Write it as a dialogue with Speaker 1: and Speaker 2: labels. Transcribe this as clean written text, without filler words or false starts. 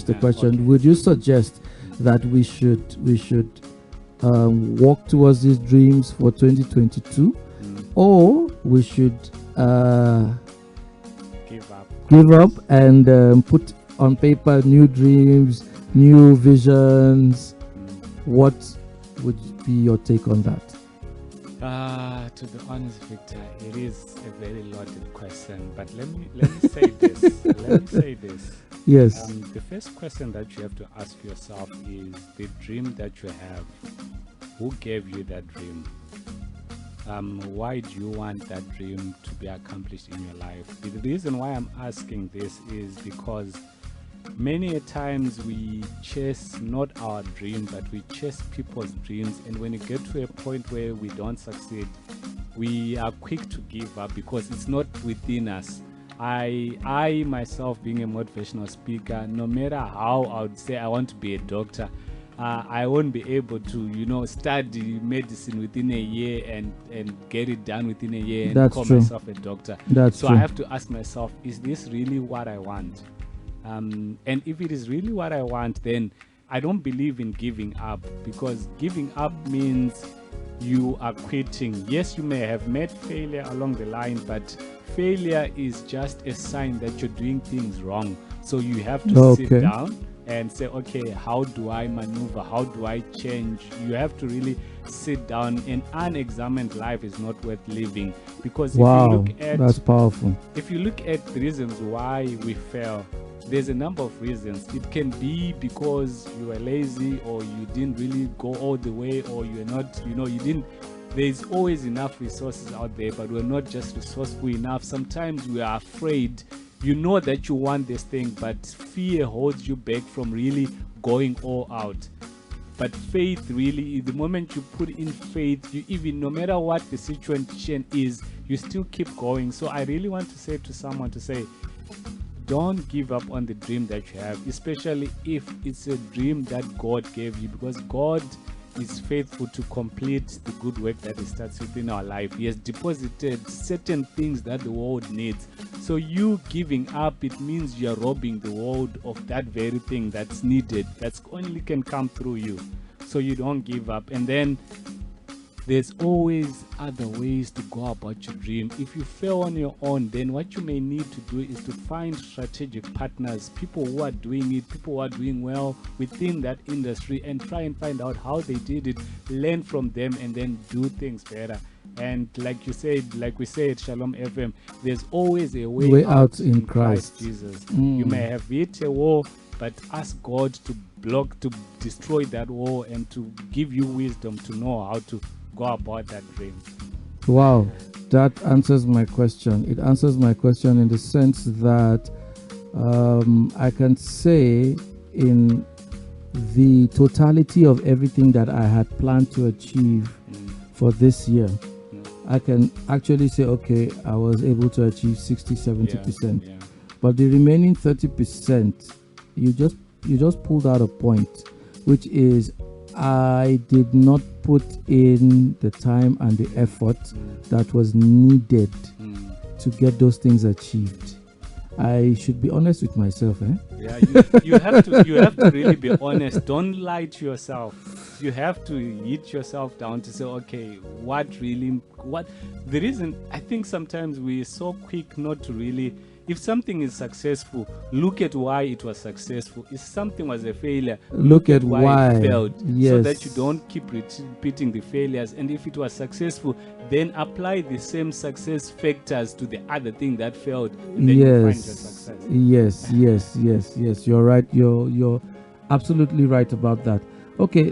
Speaker 1: the question, would you suggest that we should walk towards these dreams for 2022, or we should give up and put on paper new dreams, new visions? What would be your take on that?
Speaker 2: To be honest, Victor, it is a very loaded question. But let me say this. Let me say this.
Speaker 1: Yes.
Speaker 2: The first question that you have to ask yourself is the dream that you have. Who gave you that dream? Why do you want that dream to be accomplished in your life? The reason why I'm asking this is because many a times we chase not our dream, but we chase people's dreams, and when you get to a point where we don't succeed, we are quick to give up because it's not within us. I myself, being a motivational speaker, no matter how I would say I want to be a doctor, I won't be able to, study medicine within a year and get it done within a year and call myself a doctor. So I have to ask myself, is this really what I want? And if it is really what I want, then I don't believe in giving up, because giving up means you are quitting. Yes, you may have met failure along the line, but failure is just a sign that you're doing things wrong. So you have to sit down and say, okay, how do I maneuver? How do I change? You have to really sit down. An unexamined life is not worth living, because if you look at,
Speaker 1: that's powerful.
Speaker 2: If you look at the reasons why we fail, there's a number of reasons. It can be because you were lazy, or you didn't really go all the way, or you're not, you didn't. There's always enough resources out there, but we're not just resourceful enough. Sometimes we are afraid. You know that you want this thing, but fear holds you back from really going all out. But faith, really, the moment you put in faith, you even, no matter what the situation is, you still keep going. So I really want to say to someone, to say, don't give up on the dream that you have, especially if it's a dream that God gave you, because God is faithful to complete the good work that He starts within our life. He has deposited certain things that the world needs. So you giving up, it means you're robbing the world of that very thing that's needed, that's only can come through you. So you don't give up. And then there's always other ways to go about your dream. If you fail on your own, then what you may need to do is to find strategic partners, people who are doing it, people who are doing well within that industry, and try and find out how they did it, learn from them, and then do things better. And like you said, like we say at Shalom FM, there's always a way out in Christ Jesus. You may have hit a wall, but ask God to destroy that wall, and to give you wisdom to know how to go about that dream.
Speaker 1: Wow, that answers my question. It answers my question in the sense that I can say, in the totality of everything that I had planned to achieve for this year, I can actually say, okay, I was able to achieve 60-70%. But the remaining 30%, you just pulled out a point, which is I did not put in the time and the effort that was needed to get those things achieved. I should be honest with myself,
Speaker 2: Yeah, you have to really be honest. Don't lie to yourself. You have to hit yourself down to say, okay, the reason I think sometimes we're so quick not to really, if something is successful, look at why it was successful. If something was a failure,
Speaker 1: look at why
Speaker 2: it failed, so that you don't keep repeating the failures. And if it was successful, then apply the same success factors to the other thing that failed, and then you find your success.
Speaker 1: Yes. You're right. You're absolutely right about that. Okay,